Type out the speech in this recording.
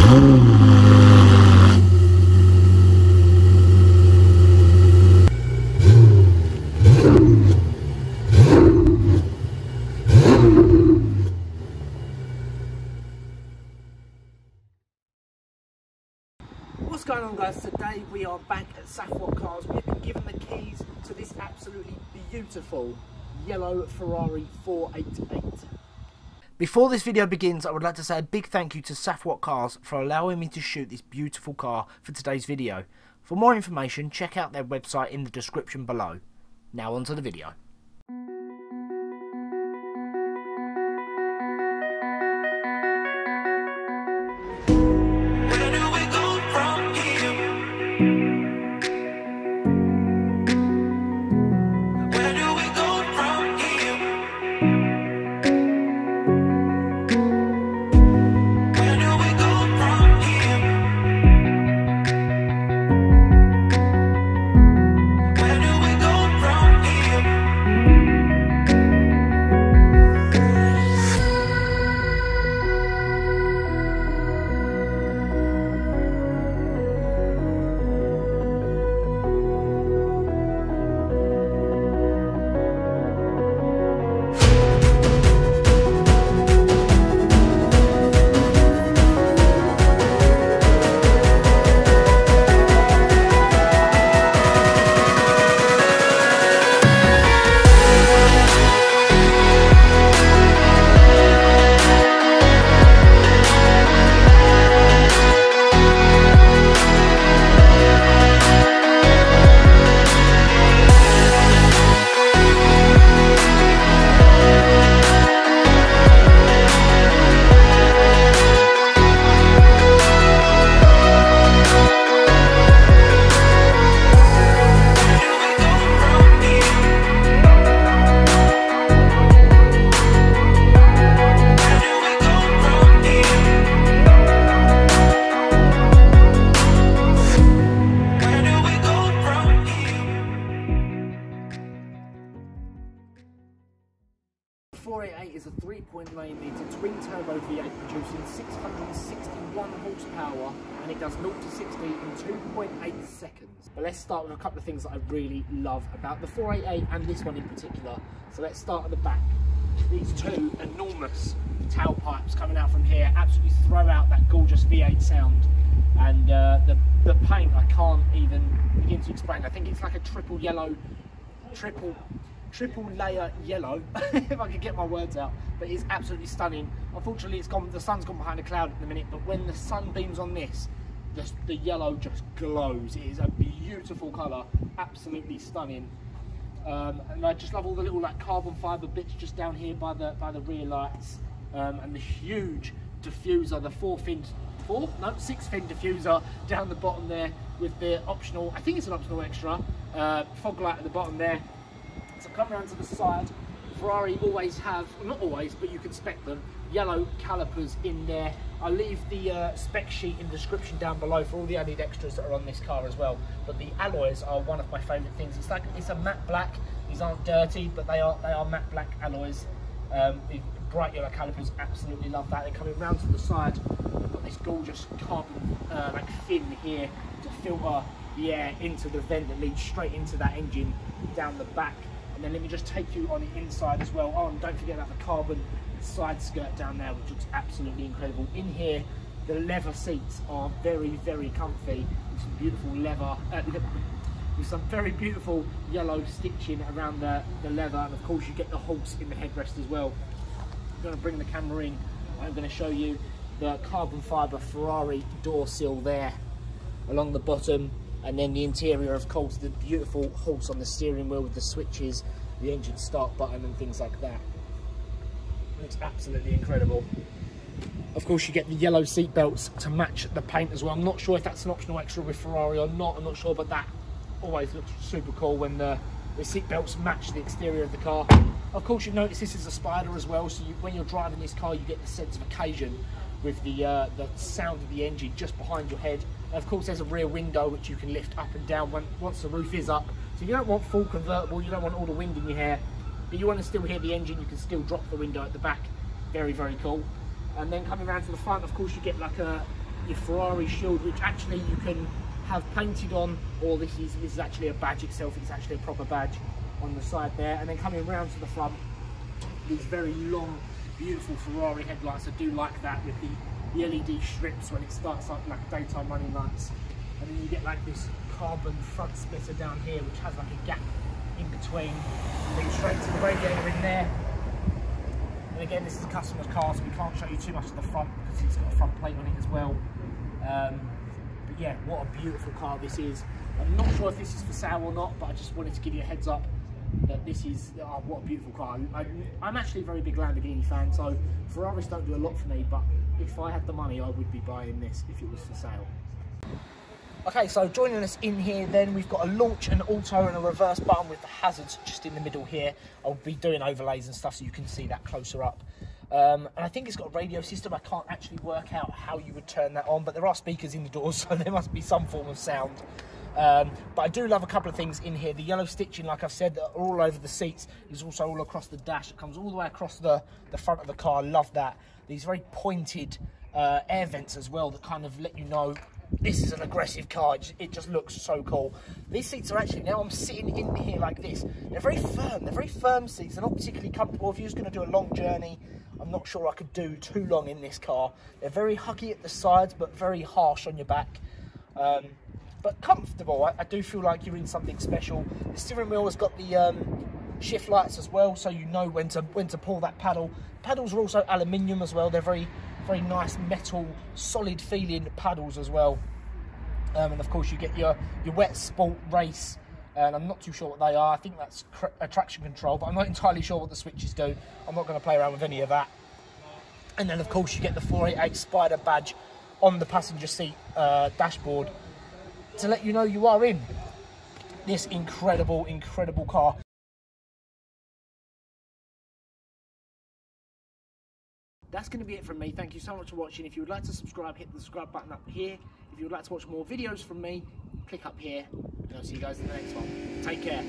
What's going on, guys? Today we are back at Safwat Cars. We've been given the keys to this absolutely beautiful yellow Ferrari 488. Before this video begins, I would like to say a big thank you to Safwat Cars for allowing me to shoot this beautiful car for today's video. For more information, check out their website in the description below. Now on to the video. The 488 is a 3.9 litre twin-turbo V8 producing 661 horsepower, and it does 0 to 60 in 2.8 seconds. But let's start with a couple of things that I really love about the 488 and this one in particular. So let's start at the back. These two enormous tailpipes coming out from here absolutely throw out that gorgeous V8 sound, and the paint I can't even begin to explain. I think it's like a triple layer yellow if I could get my words out, but it's absolutely stunning. Unfortunately the sun's gone behind a cloud at the minute, but when the sun beams on this, the yellow just glows. It is a beautiful colour, absolutely stunning. And I just love all the little like carbon fibre bits just down here by the rear lights, and the huge diffuser, the 6-fin diffuser down the bottom there with the optional, I think it's an optional extra fog light at the bottom there. So come around to the side, Ferrari always have, well, not always, but you can spec them, yellow calipers in there. I'll leave the spec sheet in the description down below for all the added extras that are on this car as well. But the alloys are one of my favourite things. It's a matte black. These aren't dirty, but they are matte black alloys. The bright yellow calipers, absolutely love that. They're coming round to the side. I've got this gorgeous carbon like fin here to filter the air into the vent that leads straight into that engine down the back. And then let me just take you on the inside as well. Oh, and don't forget about the carbon side skirt down there, which looks absolutely incredible. In here, the leather seats are very, very comfy, with some beautiful leather, with some very beautiful yellow stitching around the leather. And of course, you get the horse in the headrest as well. I'm going to bring the camera in. I'm going to show you the carbon fibre Ferrari door sill there along the bottom. And then the interior, of course, the beautiful horse on the steering wheel with the switches, the engine start button and things like that. Looks absolutely incredible. Of course, you get the yellow seat belts to match the paint as well. I'm not sure if that's an optional extra with Ferrari or not. I'm not sure, but that always looks super cool when the seat belts match the exterior of the car. Of course, you notice this is a Spider as well, so when you're driving this car, you get the sense of occasion with the sound of the engine just behind your head. And of course, there's a rear window which you can lift up and down once the roof is up. So you don't want full convertible, you don't want all the wind in your hair, but you want to still hear the engine. You can still drop the window at the back. Very, very cool. And then coming around to the front, of course, you get like a your Ferrari shield, which actually you can have painted on, or this is actually a badge itself. It's actually a proper badge on the side there. And then coming round to the front, these very long, beautiful Ferrari headlights. I do like that with the LED strips when it starts up like daytime running lights. And then you get like this carbon front splitter down here, which has like a gap in between. Then straight to the radiator in there. And again, this is a customer's car, so we can't show you too much of the front because it's got a front plate on it as well. But yeah, what a beautiful car this is. I'm not sure if this is for sale or not, but I just wanted to give you a heads up that this is, oh, what a beautiful car. I'm actually a very big Lamborghini fan, so Ferraris don't do a lot for me, but if I had the money, I would be buying this if it was for sale. Okay, so joining us in here then, we've got a launch, an auto and a reverse button with the hazards just in the middle here. I'll be doing overlays and stuff so you can see that closer up. And I think it's got a radio system. I can't actually work out how you would turn that on, but there are speakers in the doors, so there must be some form of sound. But I do love a couple of things in here. The yellow stitching, like I've said, that are all over the seats, is also all across the dash. It comes all the way across the front of the car. Love that. These very pointed air vents as well that kind of let you know this is an aggressive car. It just looks so cool. These seats are actually, now I'm sitting in here like this, they're very firm. They're very firm seats. They're not particularly comfortable. If you're just going to do a long journey, I'm not sure I could do too long in this car. They're very huggy at the sides, but very harsh on your back. But comfortable. I do feel like you're in something special. The steering wheel has got the shift lights as well, so you know when to pull that paddle. Paddles are also aluminium as well. They're very nice metal, solid feeling paddles as well. And of course you get your wet sport race, and I'm not too sure what they are. I think that's traction control, but I'm not entirely sure what the switches do. I'm not going to play around with any of that. And then of course you get the 488 Spider badge on the passenger seat dashboard to let you know you are in this incredible car. That's going to be it from me. Thank you so much for watching. If you would like to subscribe, hit the subscribe button up here. If you would like to watch more videos from me, click up here. And I'll see you guys in the next one. Take care.